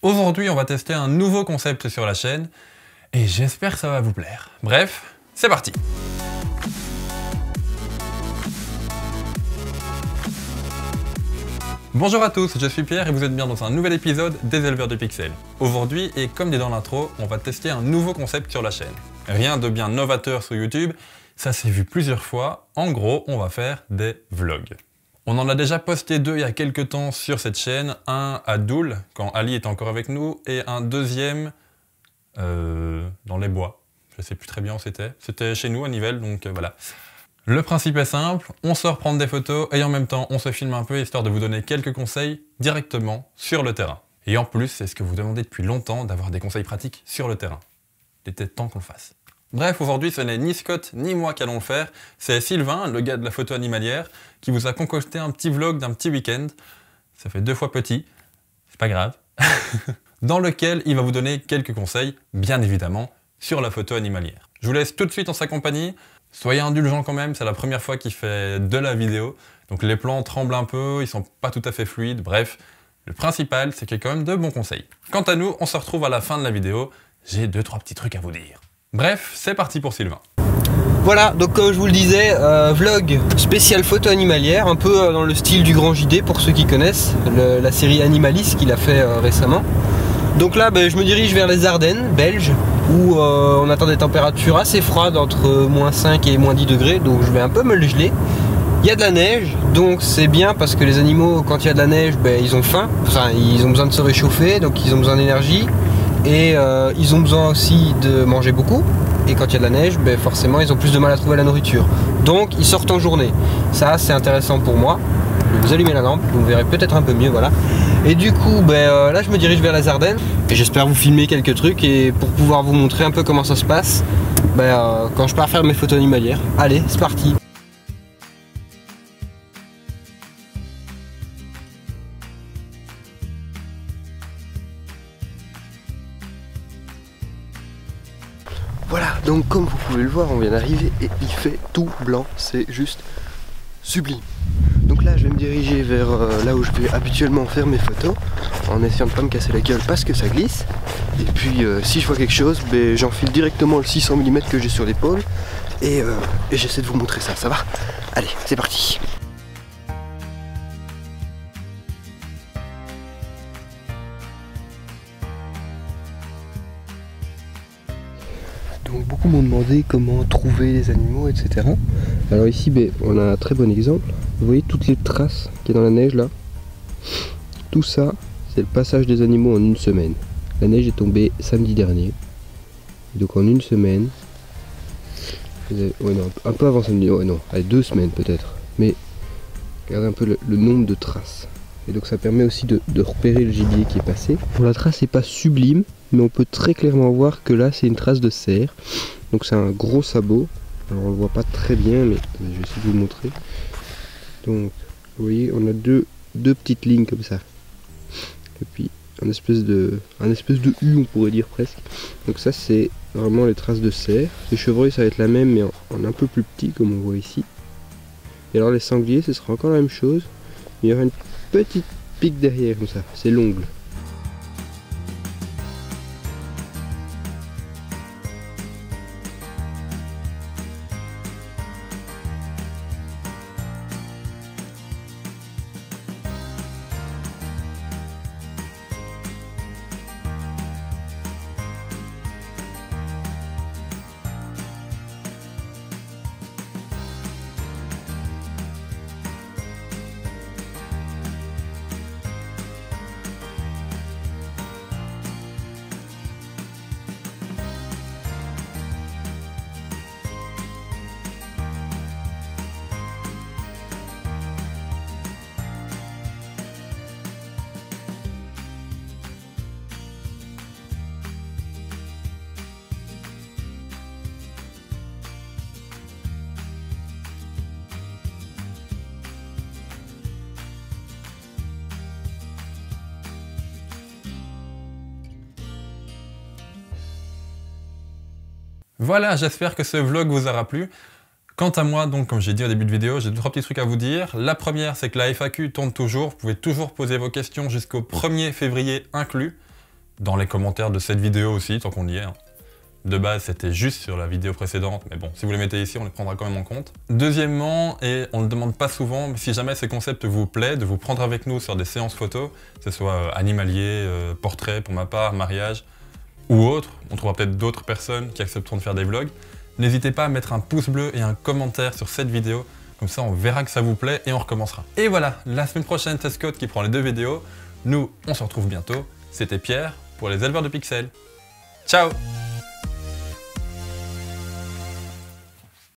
Aujourd'hui, on va tester un nouveau concept sur la chaîne et j'espère que ça va vous plaire. Bref, c'est parti! Bonjour à tous, je suis Pierre et vous êtes bien dans un nouvel épisode des éleveurs de pixels. Aujourd'hui, et comme dit dans l'intro, on va tester un nouveau concept sur la chaîne. Rien de bien novateur sur YouTube, ça s'est vu plusieurs fois. En gros, on va faire des vlogs. On en a déjà posté deux il y a quelques temps sur cette chaîne, un à Doul, quand Ali était encore avec nous, et un deuxième dans les bois. Je sais plus très bien où c'était. C'était chez nous à Nivelles, donc voilà. Le principe est simple, on sort prendre des photos et en même temps on se filme un peu histoire de vous donner quelques conseils directement sur le terrain. Et en plus, c'est ce que vous demandez depuis longtemps, d'avoir des conseils pratiques sur le terrain. Il était temps qu'on le fasse. Bref, aujourd'hui ce n'est ni Scott ni moi qui allons le faire, c'est Sylvain, le gars de la photo animalière, qui vous a concocté un petit vlog d'un petit week-end. Ça fait 2 fois petit, c'est pas grave. Dans lequel il va vous donner quelques conseils, bien évidemment, sur la photo animalière. Je vous laisse tout de suite en sa compagnie. Soyez indulgents quand même, c'est la première fois qu'il fait de la vidéo. Donc les plans tremblent un peu, ils sont pas tout à fait fluides, bref. Le principal, c'est qu'il y a quand même de bons conseils. Quant à nous, on se retrouve à la fin de la vidéo. J'ai 2-3 petits trucs à vous dire. Bref, c'est parti pour Sylvain. Voilà, donc comme je vous le disais, vlog spécial photo animalière, un peu dans le style du Grand JD pour ceux qui connaissent, la série Animalis qu'il a fait récemment. Donc là, je me dirige vers les Ardennes, belges, où on attend des températures assez froides, entre -5 et -10 degrés, donc je vais un peu me le geler. Il y a de la neige, donc c'est bien parce que les animaux, quand il y a de la neige, ils ont faim, enfin ils ont besoin de se réchauffer, donc ils ont besoin d'énergie. Et ils ont besoin aussi de manger beaucoup. Et quand il y a de la neige, forcément ils ont plus de mal à trouver la nourriture. Donc ils sortent en journée. Ça c'est intéressant pour moi. Je vais vous allumer la lampe, vous verrez peut-être un peu mieux, voilà. Et du coup, là je me dirige vers les Ardennes. Et j'espère vous filmer quelques trucs et pour pouvoir vous montrer un peu comment ça se passe quand je pars faire mes photos animalières. Allez, c'est parti. Voilà, donc comme vous pouvez le voir, on vient d'arriver et il fait tout blanc, c'est juste sublime. Donc là, je vais me diriger vers là où je vais habituellement faire mes photos, en essayant de ne pas me casser la gueule parce que ça glisse. Et puis, si je vois quelque chose, j'enfile directement le 600 mm que j'ai sur l'épaule et j'essaie de vous montrer ça, ça va? Allez, c'est parti! Donc beaucoup m'ont demandé comment trouver les animaux, etc. Alors ici, on a un très bon exemple. Vous voyez toutes les traces qu'il y a dans la neige là. Tout ça, c'est le passage des animaux en une semaine. La neige est tombée samedi dernier. Et donc en une semaine, un peu avant samedi, allez, 2 semaines peut-être. Mais regardez un peu le nombre de traces. Et donc ça permet aussi de repérer le gibier qui est passé. Bon, la trace n'est pas sublime, mais on peut très clairement voir que là c'est une trace de cerf. Donc c'est un gros sabot. Alors on le voit pas très bien, mais je vais essayer de vous montrer. Donc vous voyez, on a deux petites lignes comme ça. Et puis un espèce de U, on pourrait dire presque. Donc ça c'est vraiment les traces de cerf. Les chevreuils ça va être la même, mais en un peu plus petit comme on voit ici. Et alors les sangliers ce sera encore la même chose. Il y aura une petite pique derrière comme ça, c'est l'ongle. Voilà, j'espère que ce vlog vous aura plu. Quant à moi, donc comme j'ai dit au début de vidéo, j'ai 2-3 petits trucs à vous dire. La première, c'est que la FAQ tourne toujours. Vous pouvez toujours poser vos questions jusqu'au 1er février inclus. dans les commentaires de cette vidéo aussi, tant qu'on y est. Hein. De base, c'était juste sur la vidéo précédente, mais bon, si vous les mettez ici, on les prendra quand même en compte. Deuxièmement, et on ne le demande pas souvent, mais si jamais ces concepts vous plaît, de vous prendre avec nous sur des séances photos, que ce soit animalier, portrait pour ma part, mariage, ou autre, on trouvera peut-être d'autres personnes qui accepteront de faire des vlogs. N'hésitez pas à mettre un pouce bleu et un commentaire sur cette vidéo, comme ça on verra que ça vous plaît et on recommencera. Et voilà, la semaine prochaine, c'est Scott qui prend les 2 vidéos. Nous, on se retrouve bientôt. C'était Pierre pour les éleveurs de pixels. Ciao!